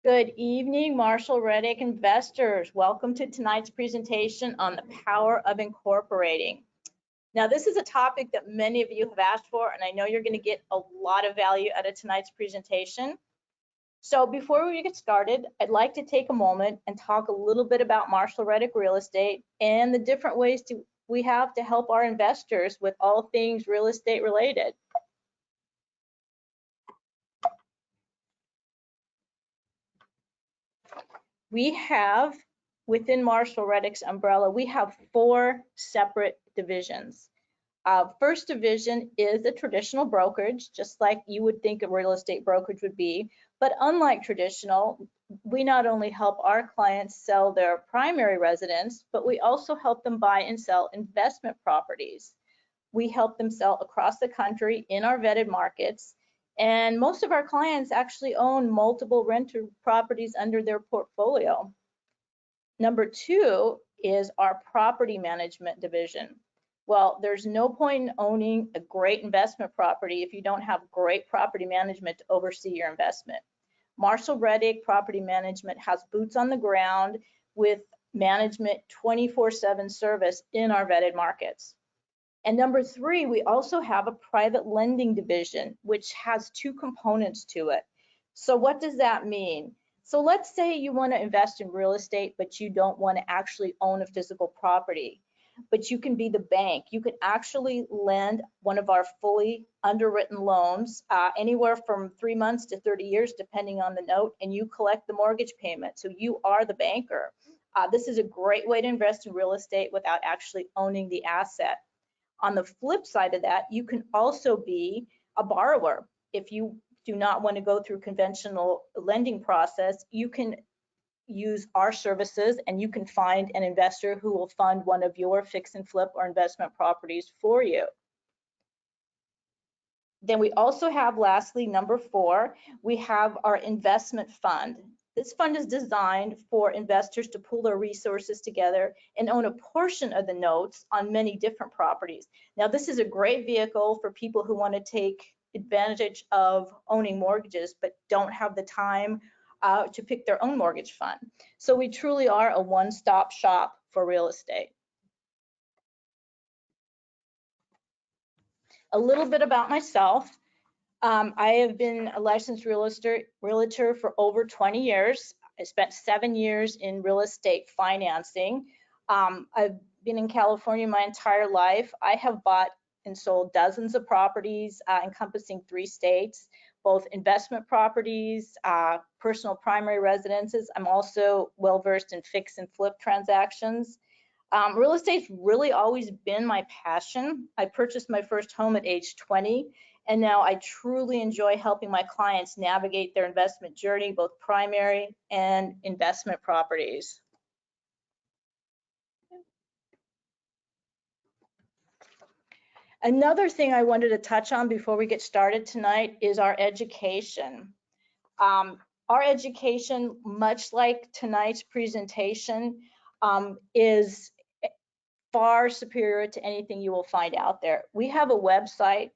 Good evening, Marshall Reddick investors. Welcome to tonight's presentation on the power of incorporating. Now, this is a topic that many of you have asked for, and I know you're going to get a lot of value out of tonight's presentation. So before we get started, I'd like to take a moment and talk a little bit about Marshall Reddick Real Estate and the different ways we have to help our investors with all things real estate related. We have, within Marshall Reddick's umbrella, we have 4 separate divisions. First division is a traditional brokerage, just like you would think a real estate brokerage would be. But unlike traditional, we not only help our clients sell their primary residence, but we also help them buy and sell investment properties. We help them sell across the country in our vetted markets. And most of our clients actually own multiple rental properties under their portfolio. Number 2 is our property management division. Well, there's no point in owning a great investment property if you don't have great property management to oversee your investment. Marshall Reddick Property Management has boots on the ground with management 24/7 service in our vetted markets. And number 3, we also have a private lending division, which has 2 components to it. So what does that mean? So let's say you want to invest in real estate, but you don't want to actually own a physical property, but you can be the bank. You can actually lend one of our fully underwritten loans, anywhere from 3 months to 30 years, depending on the note, and you collect the mortgage payment. So you are the banker. This is a great way to invest in real estate without actually owning the asset. On the flip side of that, you can also be a borrower. If you do not want to go through conventional lending process, you can use our services and you can find an investor who will fund one of your fix and flip or investment properties for you. Then we also have, lastly, number 4, we have our investment fund. This fund is designed for investors to pool their resources together and own a portion of the notes on many different properties. Now, this is a great vehicle for people who want to take advantage of owning mortgages but don't have the time to pick their own mortgage fund. So we truly are a one-stop shop for real estate. A little bit about myself. I have been a licensed realtor for over 20 years. I spent 7 years in real estate financing. I've been in California my entire life. I have bought and sold dozens of properties encompassing 3 states, both investment properties, personal primary residences. I'm also well-versed in fix and flip transactions. Real estate's really always been my passion. I purchased my first home at age 20. And now I truly enjoy helping my clients navigate their investment journey, both primary and investment properties. Another thing I wanted to touch on before we get started tonight is our education. Our education, much like tonight's presentation, is far superior to anything you will find out there. We have a website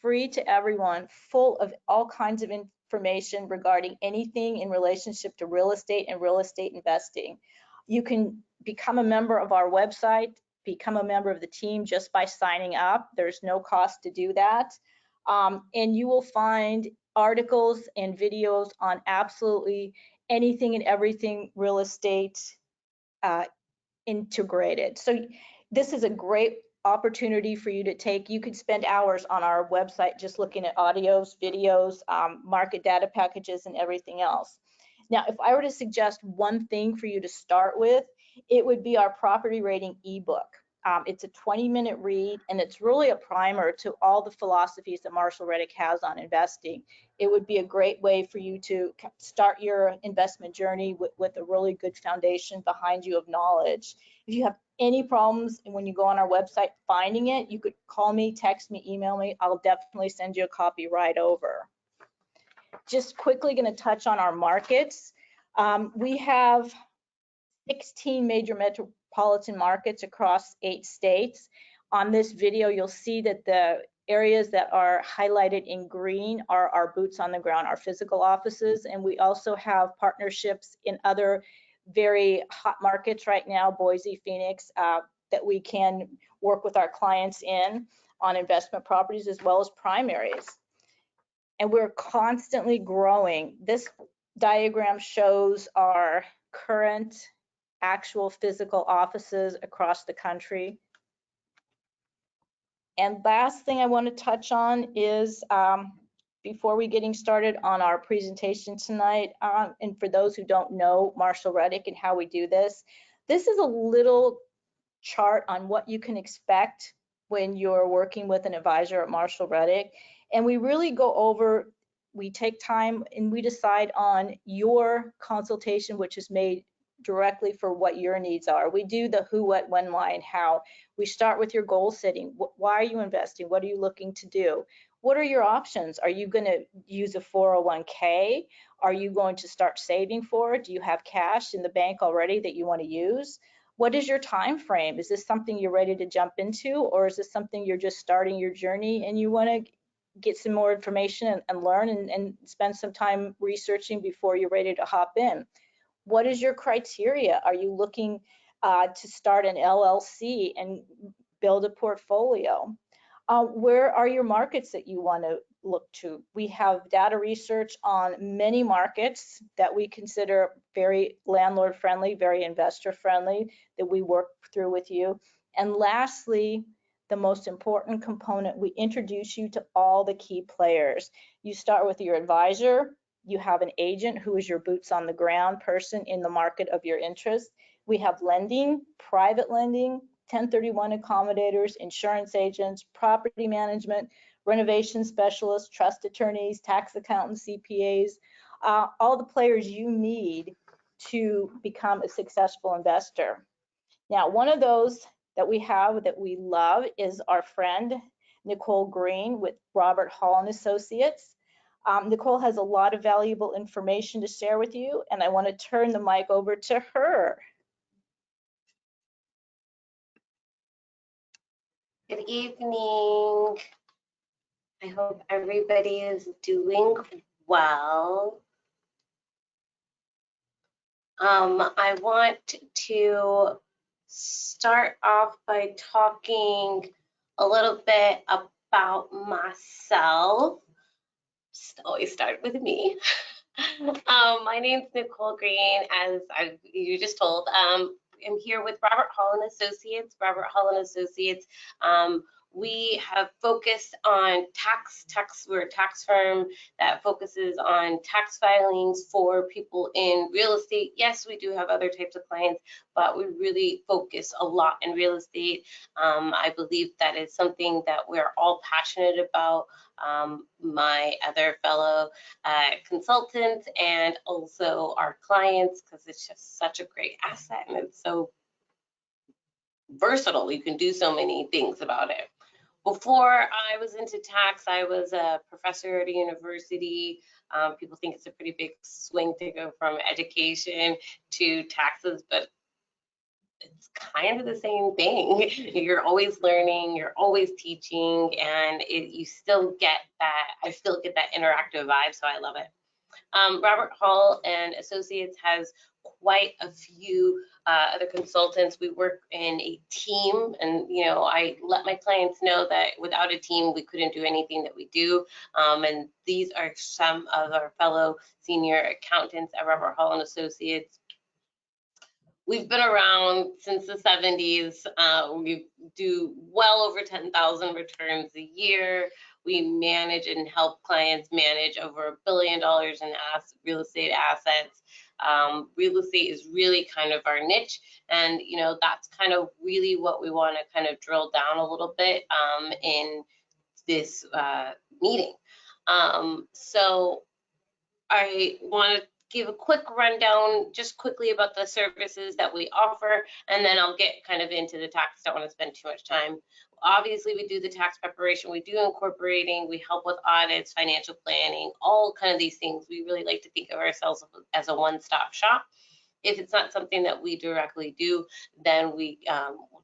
free to everyone, full of all kinds of information regarding anything in relationship to real estate and real estate investing. You can become a member of our website, become a member of the team just by signing up. There's no cost to do that. And you will find articles and videos on absolutely anything and everything real estate integrated. So this is a great opportunity for you to take. You could spend hours on our website just looking at audios, videos, market data packages, and everything else. Now, if I were to suggest one thing for you to start with, it would be our property rating ebook. It's a 20-minute read, and it's really a primer to all the philosophies that Marshall Reddick has on investing. It would be a great way for you to start your investment journey with a really good foundation behind you of knowledge. If you have any problems when you go on our website finding it, you could call me, text me, email me. I'll definitely send you a copy right over. Just quickly going to touch on our markets. We have 16 major metropolitan markets across 8 states. On this video, you'll see that the areas that are highlighted in green are our boots on the ground, our physical offices, and we also have partnerships in other very hot markets right now, Boise, Phoenix, that we can work with our clients in on investment properties as well as primaries. And we're constantly growing. This diagram shows our current actual physical offices across the country. And last thing I want to touch on is before we getting started on our presentation tonight, and for those who don't know Marshall Reddick and how we do this, this is a little chart on what you can expect when you're working with an advisor at Marshall Reddick. And we really go over, we take time and we decide on your consultation, which is made directly for what your needs are. We do the who, what, when, why, and how. We start with your goal setting. Why are you investing? What are you looking to do? What are your options? Are you going to use a 401k? Are you going to start saving for it? Do you have cash in the bank already that you want to use? What is your time frame? Is this something you're ready to jump into, or is this something you're just starting your journey and you want to get some more information and learn and spend some time researching before you're ready to hop in? What is your criteria? Are you looking to start an LLC and build a portfolio? Where are your markets that you want to look to? We have data research on many markets that we consider very landlord friendly, very investor friendly, that we work through with you. And lastly, the most important component, we introduce you to all the key players. You start with your advisor. You have an agent who is your boots on the ground person in the market of your interest. We have lending, private lending, 1031 accommodators, insurance agents, property management, renovation specialists, trust attorneys, tax accountants, CPAs, all the players you need to become a successful investor. Now, one of those that we have that we love is our friend Nicole Green with Robert Hall and Associates. Nicole has a lot of valuable information to share with you, and I want to turn the mic over to her. Good evening. I hope everybody is doing well. I want to start off by talking a little bit about myself. Just always start with me. My name's Nicole Green, as you just told. I'm here with Robert Hall and Associates. Robert Hall and Associates. We have focused on tax. We're a tax firm that focuses on tax filings for people in real estate. Yes, we do have other types of clients, but we really focus a lot in real estate. I believe that is something that we're all passionate about. My other fellow consultants and also our clients, because it's just such a great asset and it's so versatile. You can do so many things about it. Before I was into tax, I was a professor at a university. People think it's a pretty big swing to go from education to taxes, but it's kind of the same thing. You're always learning, you're always teaching, and you still get that, I still get that interactive vibe, so I love it. Robert Hall and Associates has quite a few other consultants. We work in a team, and I let my clients know that without a team we couldn't do anything that we do. And these are some of our fellow senior accountants at Robert Hall and Associates. We've been around since the 70s. We do well over 10,000 returns a year. We manage and help clients manage over $1 billion in real estate assets. Real estate is really kind of our niche, and that's kind of really what we want to kind of drill down a little bit in this meeting. So I want to give a quick rundown just quickly about the services that we offer, and then I'll get kind of into the tax. Don't want to spend too much time. Obviously, we do the tax preparation, we do incorporating, we help with audits, financial planning, all kind of these things. We really like to think of ourselves as a one-stop shop. If it's not something that we directly do, then we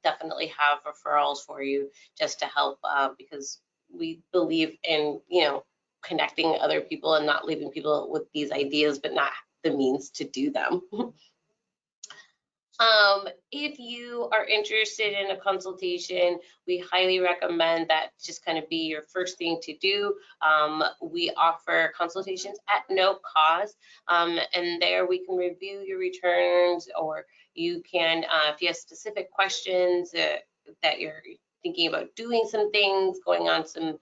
definitely have referrals for you just to help because we believe in, connecting other people and not leaving people with these ideas, but not the means to do them. If you are interested in a consultation, we highly recommend that just kind of be your first thing to do. We offer consultations at no cost, and there we can review your returns, or you can, if you have specific questions that you're thinking about doing some things, going on some,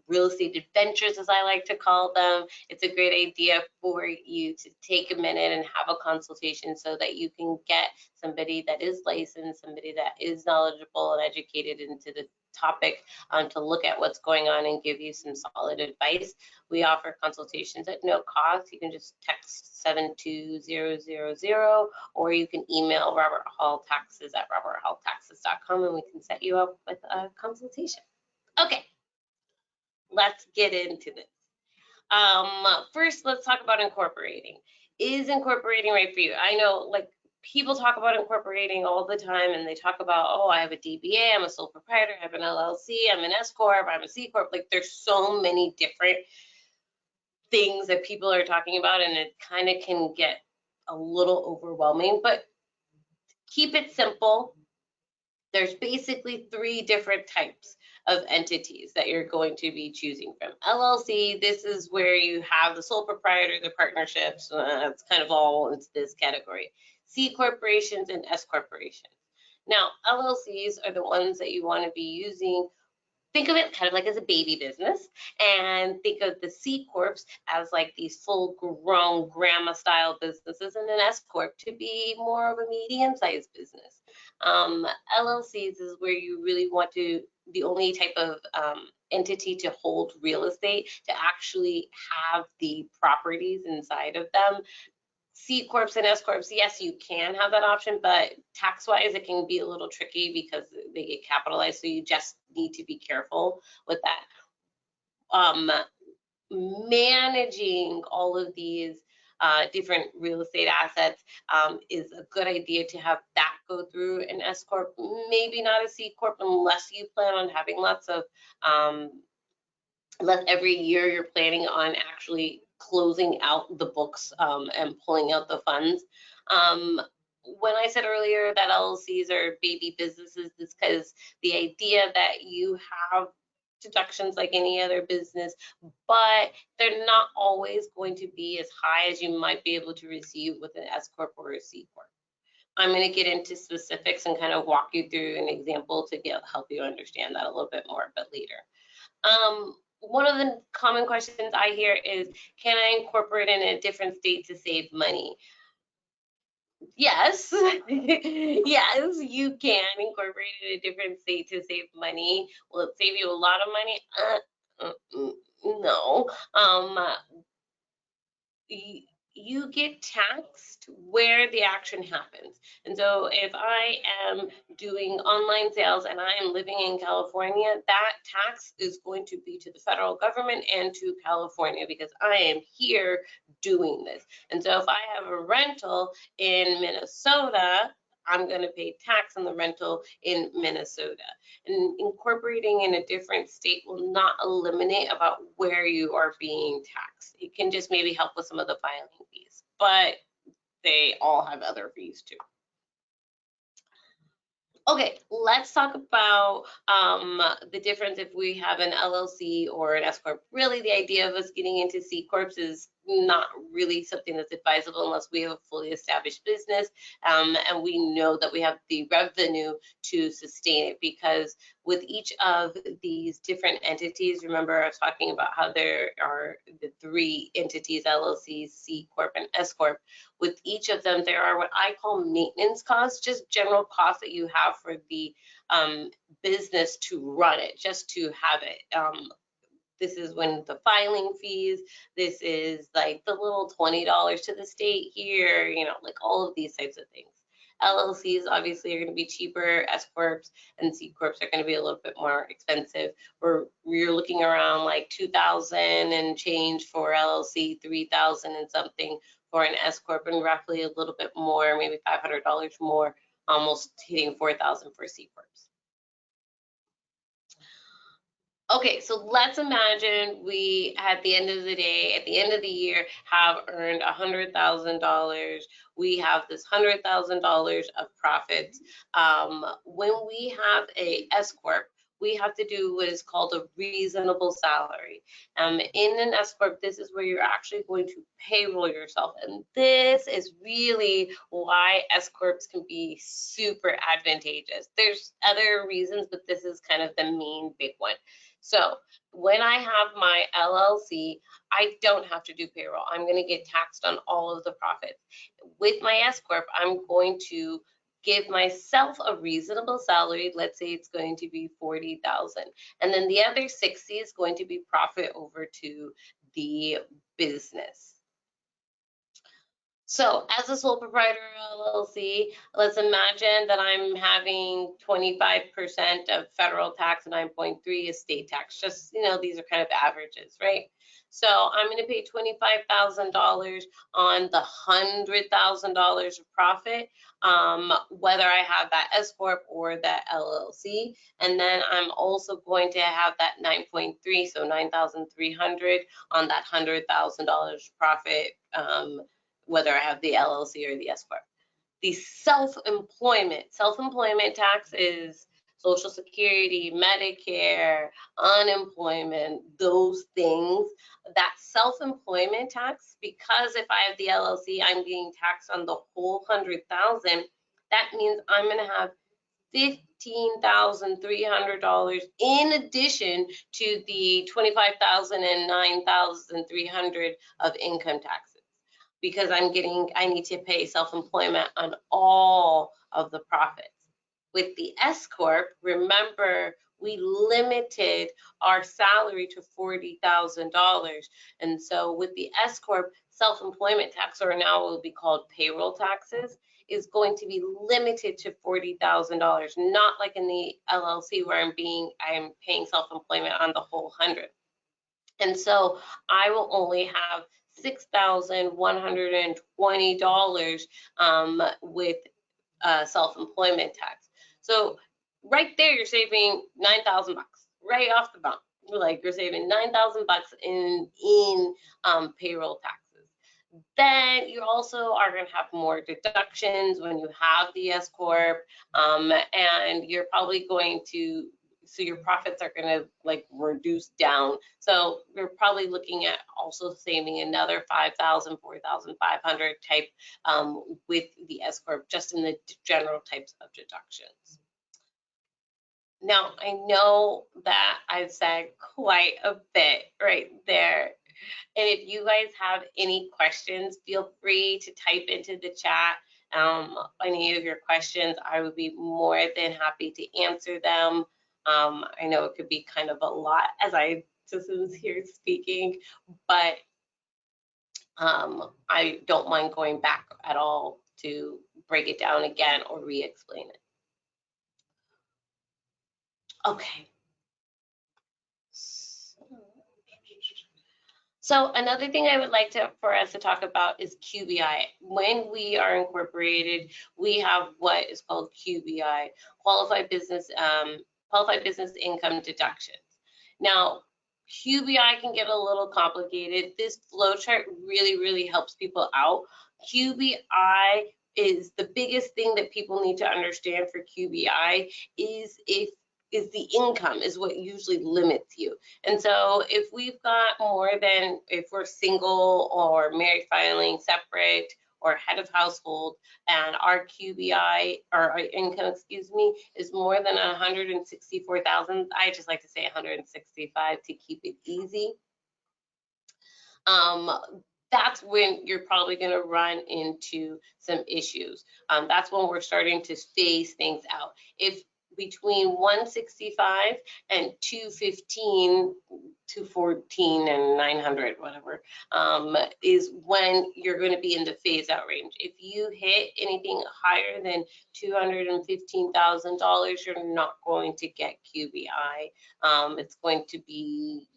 real estate adventures, as I like to call them, it's a great idea for you to take a minute and have a consultation so that you can get somebody that is licensed, somebody that is knowledgeable and educated into the topic, to look at what's going on and give you some solid advice. We offer consultations at no cost. You can just text 72000, or you can email Robert Hall Taxes at roberthalltaxes.com, and we can set you up with a consultation. Okay. Let's get into this. First, let's talk about incorporating. Is incorporating right for you? I know, like, people talk about incorporating all the time, and they talk about, oh, I have a DBA, I'm a sole proprietor, I have an LLC, I'm an S Corp, I'm a C Corp. Like, there's so many different things that people are talking about, and it kind of can get a little overwhelming, but keep it simple. There's basically 3 different types of entities that you're going to be choosing from. LLC, this is where you have the sole proprietor, the partnerships, it's kind of all into this category. C corporations and S corporations. Now, LLCs are the ones that you want to be using. Think of it kind of like as a baby business, and think of the C Corps as like these full-grown grandma-style businesses, and an S Corp to be more of a medium-sized business. LLCs is where you really want to, the only type of entity to hold real estate, to actually have the properties inside of them. C Corps and S Corps, yes, you can have that option, but tax-wise, it can be a little tricky because they get capitalized, so you just need to be careful with that. Managing all of these different real estate assets is a good idea to have that go through an S Corp, maybe not a C Corp, unless you plan on having lots of, every year you're planning on actually closing out the books and pulling out the funds. When I said earlier that LLCs are baby businesses, it's because the idea that you have deductions like any other business, but they're not always going to be as high as you might be able to receive with an S Corp or a C Corp. I'm going to get into specifics and kind of walk you through an example to help you understand that a little bit more, but later. One of the common questions I hear is, can I incorporate in a different state to save money? Yes, yes, you can incorporate in a different state to save money. Will it save you a lot of money? No. You get taxed where the action happens. And so if I am doing online sales and I am living in California, that tax is going to be to the federal government and to California because I am here doing this. And so if I have a rental in Minnesota, I'm going to pay tax on the rental in Minnesota. And incorporating in a different state will not eliminate about where you are being taxed. It can just maybe help with some of the filing fees, but they all have other fees too. Okay, let's talk about the difference if we have an LLC or an S Corp. Really, the idea of us getting into C Corps is not really something that's advisable unless we have a fully established business and we know that we have the revenue to sustain it, because with each of these different entities, remember I was talking about how there are the 3 entities, LLCs, C Corp, and S Corp. With each of them, there are what I call maintenance costs, just general costs that you have for the business to run it, just to have it. This is when the filing fees, this is like the little $20 to the state here, like all of these types of things. LLCs obviously are going to be cheaper, S Corps and C Corps are going to be a little bit more expensive. You're looking around like $2,000 and change for LLC, $3,000 and something for an S Corp, and roughly a little bit more, maybe $500 more, almost hitting $4,000 for C Corps. Okay, so let's imagine we, at the end of the day, at the end of the year, have earned $100,000. We have this $100,000 of profits. When we have a S corp, we have to do what is called a reasonable salary. In an S corp, this is where you're actually going to payroll yourself, and this is really why S corps can be super advantageous. There's other reasons, but this is kind of the main big one. So when I have my LLC, I don't have to do payroll. I'm going to get taxed on all of the profits. With my S corp, I'm going to give myself a reasonable salary. Let's say it's going to be 40,000, and then the other 60 is going to be profit over to the business. So as a sole proprietor LLC, let's imagine that I'm having 25% of federal tax and 9.3 is state tax. Just, these are kind of averages, right? So I'm going to pay $25,000 on the $100,000 of profit, whether I have that S corp or that LLC. And then I'm also going to have that 9.3, so 9,300 on that $100,000 profit, whether I have the LLC or the S corp. The self-employment tax is Social Security, Medicare, unemployment, those things. That self-employment tax, because if I have the LLC, I'm being taxed on the whole 100,000. That means I'm going to have $15,300 in addition to the 25,000 and 9,300 of income taxes, because I need to pay self-employment on all of the profits. With the S corp, remember, we limited our salary to $40,000. And so with the S corp, self-employment tax, or now will be called payroll taxes, is going to be limited to $40,000, not like in the LLC where I'm paying self-employment on the whole 100. And so I will only have $6,120 with self-employment tax. So right there, you're saving $9,000 right off the bat. Like, you're saving $9,000 in payroll taxes. Then you also are going to have more deductions when you have the S corp, and you're probably going to. So your profits are going to reduce down. So you're probably looking at also saving another 5,000, 4,500 type with the S corp, just in the general types of deductions. Now, I know that I've said quite a bit right there. And if you guys have any questions, feel free to type into the chat any of your questions. I would be more than happy to answer them. I know it could be kind of a lot as I just was here speaking, but I don't mind going back at all to break it down again or re-explain it. Okay. So another thing I would like for us to talk about is QBI. When we are incorporated, we have what is called QBI, Qualified Business Income Deductions. Now, QBI can get a little complicated. This flowchart really helps people out. QBI is the biggest thing that people need to understand for QBI is the income is what usually limits you. And so if we've got if we're single or married filing separate or head of household, and our QBI, or our income, is more than 164,000, I just like to say 165 to keep it easy. That's when you're probably going to run into some issues. That's when we're starting to phase things out. If between 165 and 215, 214 and 900, whatever, is when you're going to be in the phase out range. If you hit anything higher than $215,000, you're not going to get QBI. It's going to be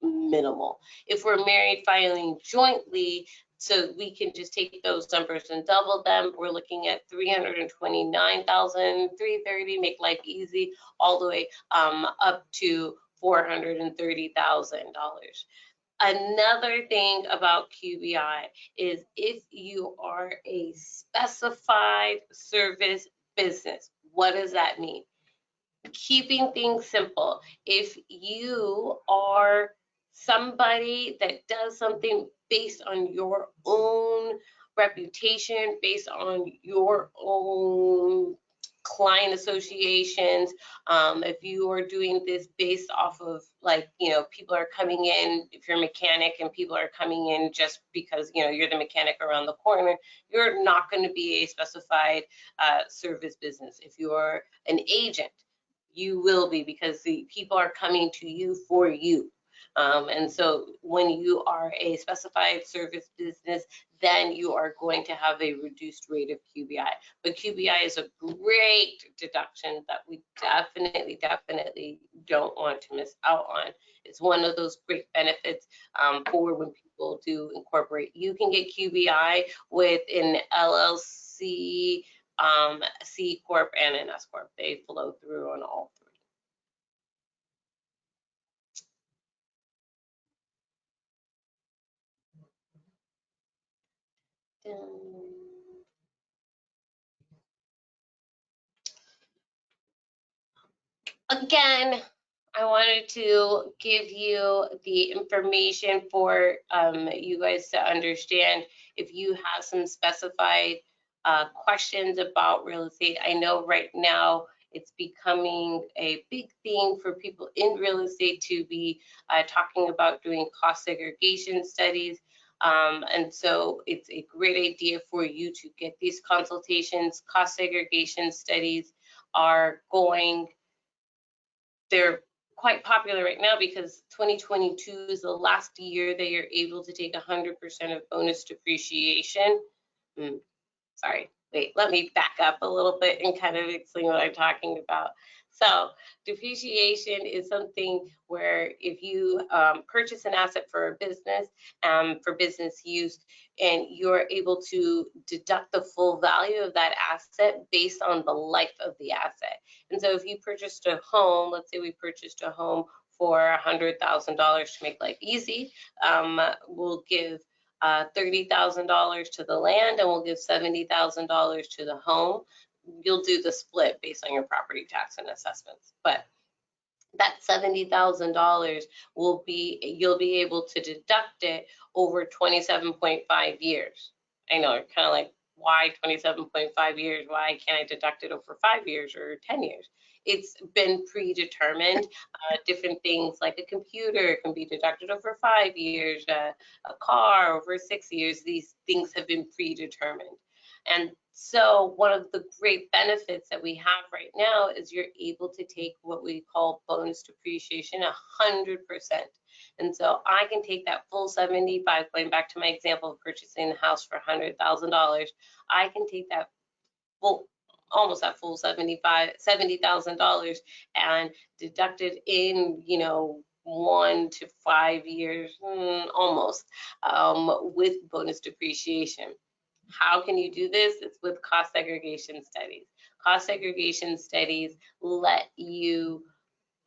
minimal. If we're married filing jointly, so we can just take those numbers and double them, we're looking at $329,330, make life easy, all the way up to $430,000. Another thing about QBI is if you are a specified service business, what does that mean? Keeping things simple. If you are somebody that does something based on your own reputation, based on your own client associations, if you are doing this based off of, like, people are coming in, if you're a mechanic and people are coming in just because, you're the mechanic around the corner, you're not going to be a specified service business. If you're an agent, you will be, because the people are coming to you for you. And so when you are a specified service business, then you are going to have a reduced rate of QBI. But QBI is a great deduction that we definitely don't want to miss out on. It's one of those great benefits for when people do incorporate. You can get QBI with an LLC, C Corp, and an S Corp. They flow through on all three. Again, I wanted to give you the information for you guys to understand if you have some specified questions about real estate. I know right now it's becoming a big thing for people in real estate to be talking about doing cost segregation studies. And so it's a great idea for you to get these consultations. Cost segregation studies are they're quite popular right now because 2022 is the last year that you're able to take 100% of bonus depreciation. Sorry, wait, let me back up a little bit and kind of explain what I'm talking about. So depreciation is something where if you purchase an asset for business use, and you're able to deduct the full value of that asset based on the life of the asset. And so if you purchased a home, let's say we purchased a home for $100,000 to make life easy, we'll give $30,000 to the land, and we'll give $70,000 to the home. You'll do the split based on your property tax and assessments, but that $70,000 you'll be able to deduct it over 27.5 years. I know, you're kind of like, why 27.5 years? Why can't I deduct it over 5 years or 10 years? It's been predetermined. Different things like a computer can be deducted over 5 years, a car over 6 years. These things have been predetermined. And so one of the great benefits that we have right now is you're able to take what we call bonus depreciation 100%. And so I can take that full 75, going back to my example of purchasing a house for $100,000, I can take that full, almost that full $70,000 and deduct it in, 1 to 5 years, almost, with bonus depreciation. How can you do this? It's with cost segregation studies. Cost segregation studies let you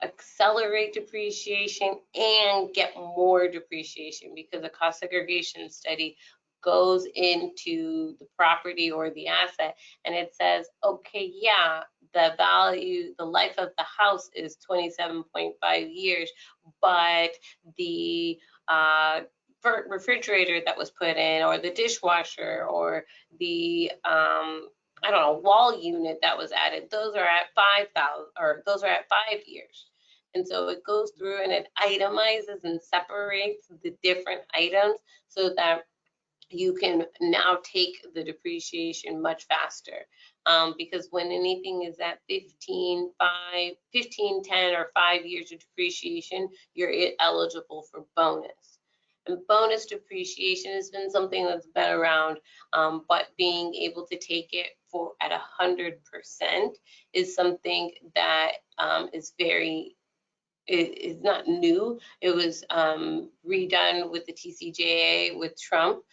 accelerate depreciation and get more depreciation, because a cost segregation study goes into the property or the asset and it says, okay, yeah, the life of the house is 27.5 years, but the refrigerator that was put in, or the dishwasher, or the I don't know, wall unit that was added, those are at 5,000, or those are at 5 years. And so it goes through and it itemizes and separates the different items so that you can now take the depreciation much faster. Because when anything is at 15, 10, or 5 years of depreciation, you're eligible for bonus. And bonus depreciation has been something that's been around, but being able to take it at 100% is something that is not new. It was redone with the TCJA with Trump.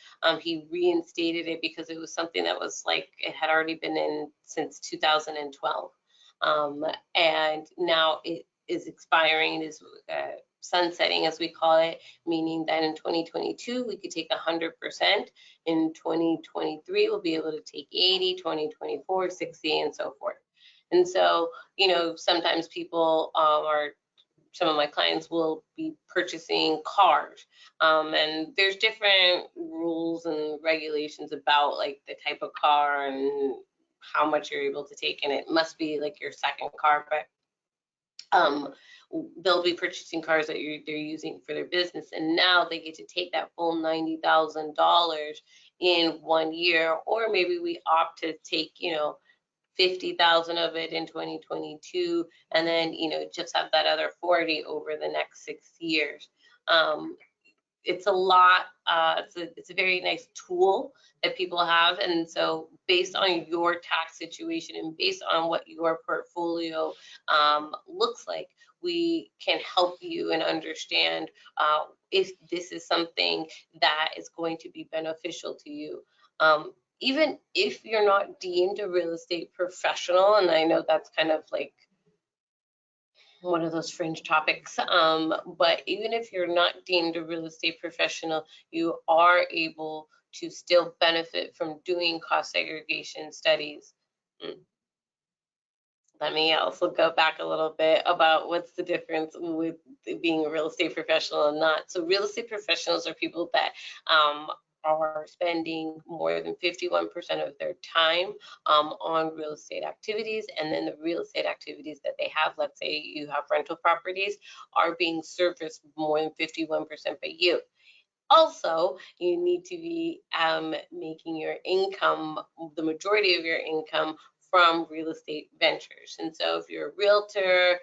He reinstated it because it was something that was like, it had already been in since 2012. And now it is expiring, is sunsetting, as we call it, meaning that in 2022 we could take 100%. In 2023 we'll be able to take 80, 2024 60, and so forth. And so, you know, sometimes people some of my clients will be purchasing cars, and there's different rules and regulations about like the type of car and how much you're able to take, and it must be like your second car, but they'll be purchasing cars that they're using for their business, and now they get to take that full $90,000 in 1 year, or maybe we opt to take, you know, 50,000 of it in 2022, and then, you know, just have that other 40 over the next 6 years. It's a lot. It's a very nice tool that people have, and so based on your tax situation and based on what your portfolio looks like, we can help you and understand if this is something that is going to be beneficial to you. Even if you're not deemed a real estate professional, and I know that's kind of like one of those fringe topics, but even if you're not deemed a real estate professional, you are able to still benefit from doing cost segregation studies. Let me also go back a little bit about what's the difference with being a real estate professional and not. So real estate professionals are people that are spending more than 51% of their time on real estate activities, and then the real estate activities that they have, let's say you have rental properties, are being serviced more than 51% by you. Also, you need to be making your income, the majority of your income, from real estate ventures. And so if you're a realtor,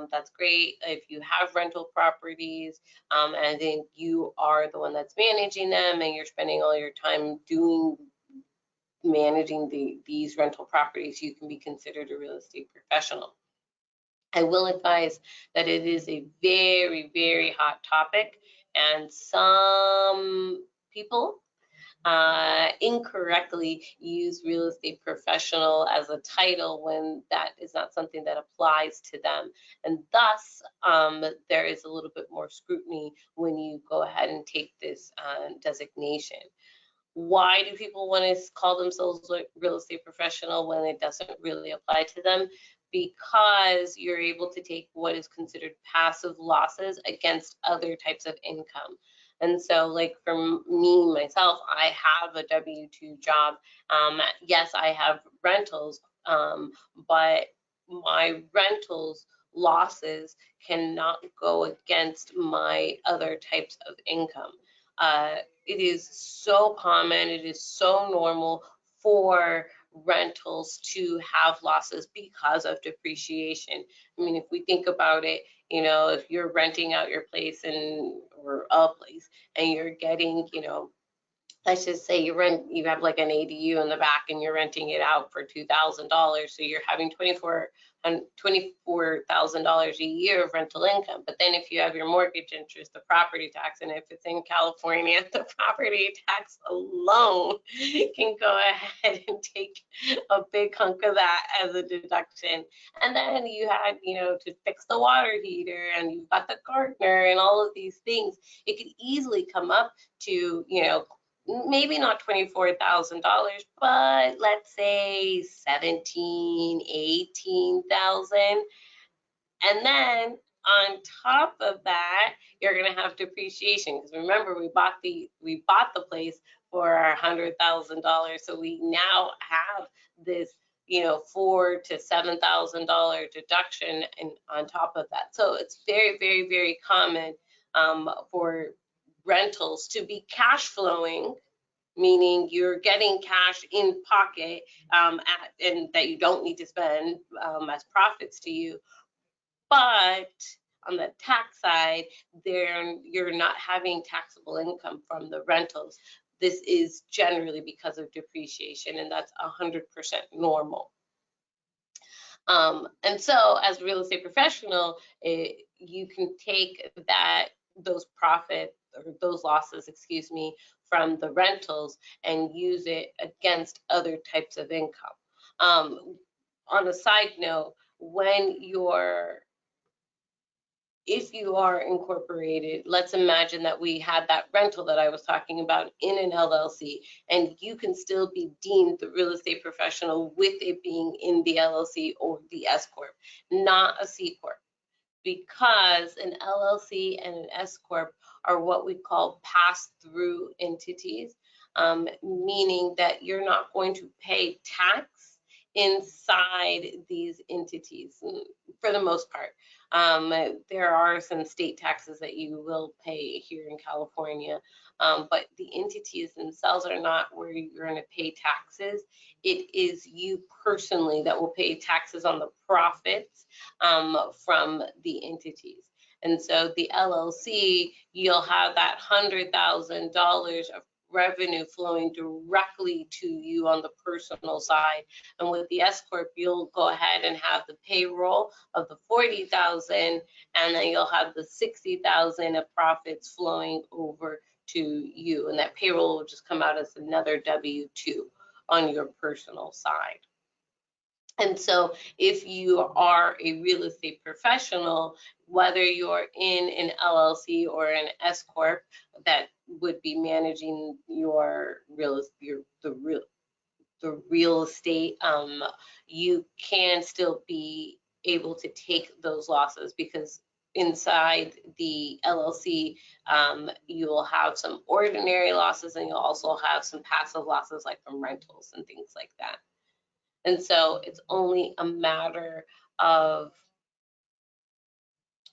that's great. If you have rental properties, and then you are the one that's managing them and you're spending all your time managing these rental properties, you can be considered a real estate professional. I will advise that it is a very, very hot topic, and some people incorrectly use real estate professional as a title when that is not something that applies to them. And thus, there is a little bit more scrutiny when you go ahead and take this designation. Why do people want to call themselves a real estate professional when it doesn't really apply to them? Because you're able to take what is considered passive losses against other types of income. And so, like for me, myself, I have a W-2 job. Yes, I have rentals, but my rentals losses cannot go against my other types of income. It is so common, it is so normal for rentals to have losses because of depreciation. I mean, if we think about it, you know, if you're renting out your place or a place and you're getting, you know, let's just say you have like an ADU in the back and you're renting it out for $2,000, so you're having $24,000 a year of rental income. But then if you have your mortgage interest, the property tax, and if it's in California, the property tax alone can go ahead and take a big hunk of that as a deduction. And then you had, you know, to fix the water heater, and you've got the gardener and all of these things. It could easily come up to, you know, maybe not $24,000, but let's say 17, 18,000. And then on top of that, you're going to have depreciation, because remember, we bought the place for our $100,000, so we now have this, you know, $4,000 to $7,000 deduction on top of that. So it's very, very, very common for rentals to be cash flowing, meaning you're getting cash in pocket and that you don't need to spend as profits to you. But on the tax side, you're not having taxable income from the rentals. This is generally because of depreciation, and that's 100% normal. And so as a real estate professional, you can take those profits, or those losses, excuse me, from the rentals and use it against other types of income. On a side note, when you're if you are incorporated, let's imagine that we had that rental that I was talking about in an LLC, and you can still be deemed the real estate professional with it being in the LLC or the S Corp, not a C Corp, because an LLC and an S Corp are what we call pass-through entities, meaning that you're not going to pay tax inside these entities for the most part. There are some state taxes that you will pay here in California, but the entities themselves are not where you're going to pay taxes. It is you personally that will pay taxes on the profits from the entities. And so the LLC, you'll have that $100,000 of revenue flowing directly to you on the personal side. And with the S Corp, you'll go ahead and have the payroll of the $40,000, and then you'll have the $60,000 of profits flowing over to you. And that payroll will just come out as another W-2 on your personal side. And so if you are a real estate professional, whether you're in an LLC or an S Corp that would be managing your real estate, you can still be able to take those losses, because inside the LLC, you'll have some ordinary losses, and you'll also have some passive losses like from rentals and things like that. And so it's only a matter of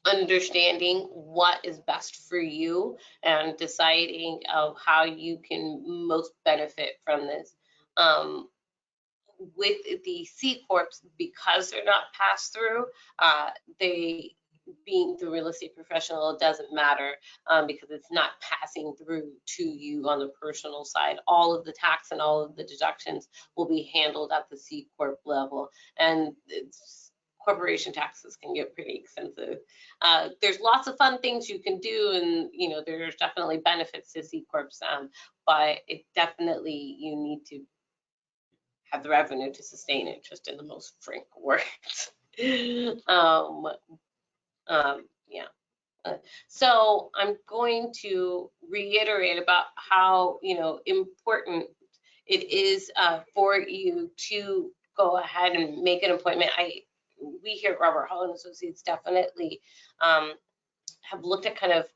understanding what is best for you and deciding of how you can most benefit from this. With the C Corps, because they're not passed through, they being the real estate professional, it doesn't matter, because it's not passing through to you on the personal side. All of the tax and all of the deductions will be handled at the C Corp level, and corporation taxes can get pretty expensive. There's lots of fun things you can do, and there's definitely benefits to C Corps, but it definitely, you need to have the revenue to sustain it, just in the most frank words. Yeah. So I'm going to reiterate about how important it is for you to go ahead and make an appointment. We here at Robert Hall and Associates definitely have looked at kind of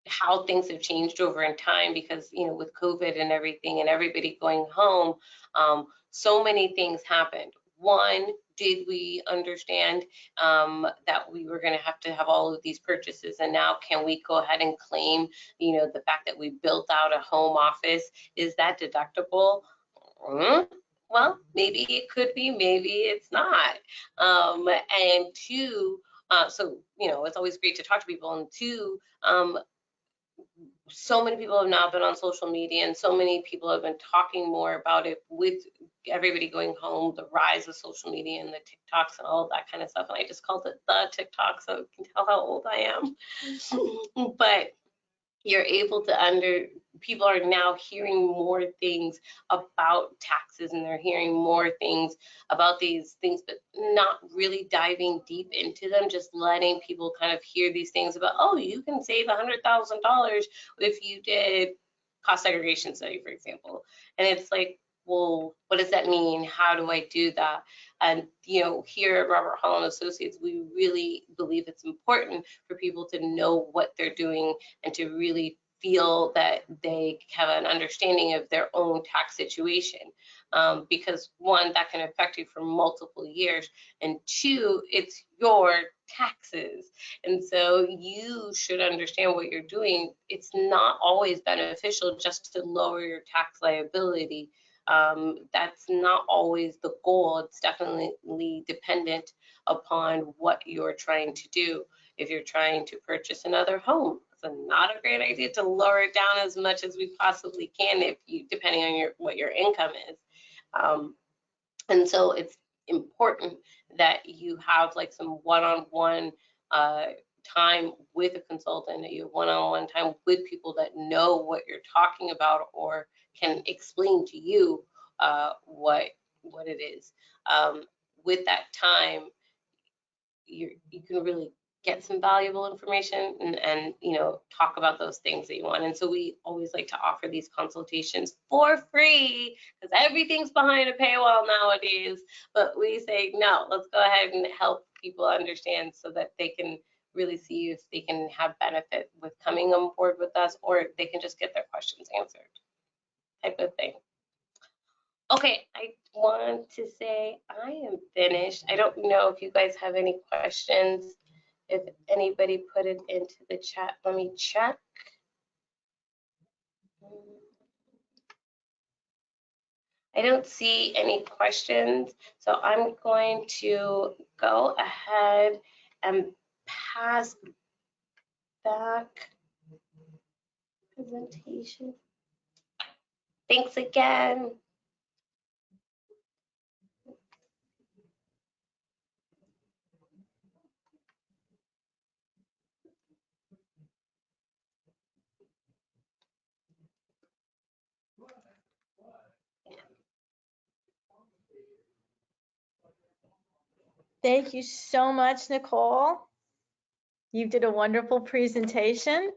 how things have changed over in time, because with COVID and everything and everybody going home, so many things happened. One, did we understand that we were going to have all of these purchases, and now can we go ahead and claim the fact that we built out a home office? Is that deductible? Well, maybe it could be, maybe it's not. And two, so it's always great to talk to people. And two, so many people have now been on social media, and so many people have been talking more about it with everybody going home, the rise of social media and the TikToks and all of that kind of stuff. And I just called it the TikTok, so you can tell how old I am. But you're able to people are now hearing more things about taxes, and they're hearing more things about these things, but not really diving deep into them, just letting people kind of hear these things about, oh, you can save $100,000 if you did cost segregation study, for example. And it's like, well, what does that mean? How do I do that? And here at Robert Hall and Associates, we really believe it's important for people to know what they're doing and to really feel that they have an understanding of their own tax situation, because one, that can affect you for multiple years, and two, it's your taxes, and so you should understand what you're doing. It's not always beneficial just to lower your tax liability. That's not always the goal. It's definitely dependent upon what you're trying to do. If you're trying to purchase another home, it's not a great idea to lower it down as much as we possibly can, depending on what your income is. And so it's important that you have like some one-on-one time with a consultant, that you have one-on-one time with people that know what you're talking about or can explain to you what it is. With that time, you can really get some valuable information and you know, talk about those things that you want. And so we always like to offer these consultations for free because everything's behind a paywall nowadays. But we say, no, let's go ahead and help people understand so that they can really see if they can have benefit with coming on board with us, or they can just get their questions answered, type of thing. Okay, I want to say I am finished. I don't know if you guys have any questions. If anybody put it into the chat, let me check. I don't see any questions, so I'm going to go ahead and pass back presentation. Thanks again. Thank you so much, Nicole. You did a wonderful presentation.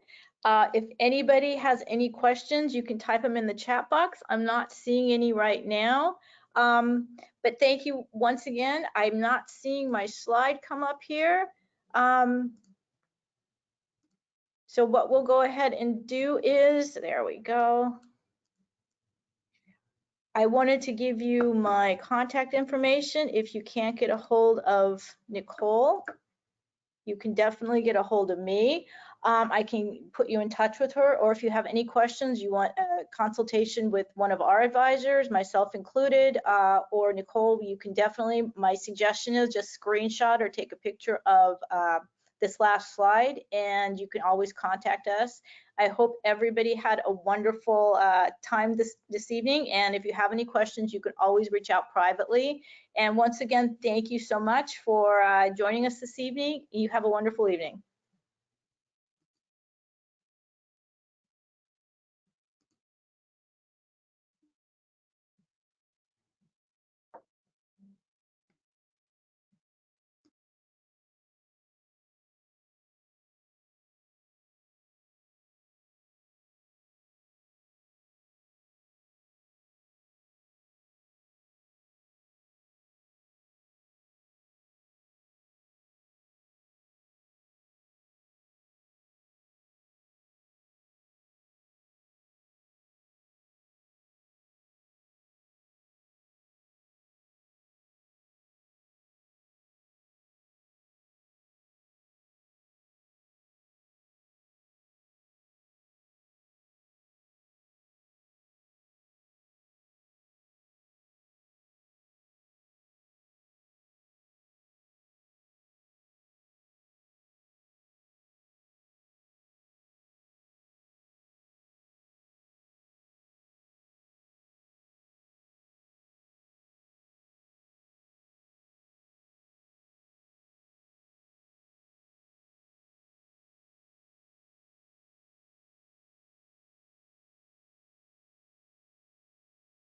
If anybody has any questions, you can type them in the chat box. I'm not seeing any right now. But thank you once again. I'm not seeing my slide come up here. So what we'll go ahead and do is, there we go. I wanted to give you my contact information. If you can't get a hold of Nicole, you can definitely get a hold of me. I can put you in touch with her, or if you have any questions, you want a consultation with one of our advisors, myself included, or Nicole, you can definitely, my suggestion is just screenshot or take a picture of this last slide, and you can always contact us. I hope everybody had a wonderful time this evening, and if you have any questions, you can always reach out privately. And once again, thank you so much for joining us this evening. You have a wonderful evening.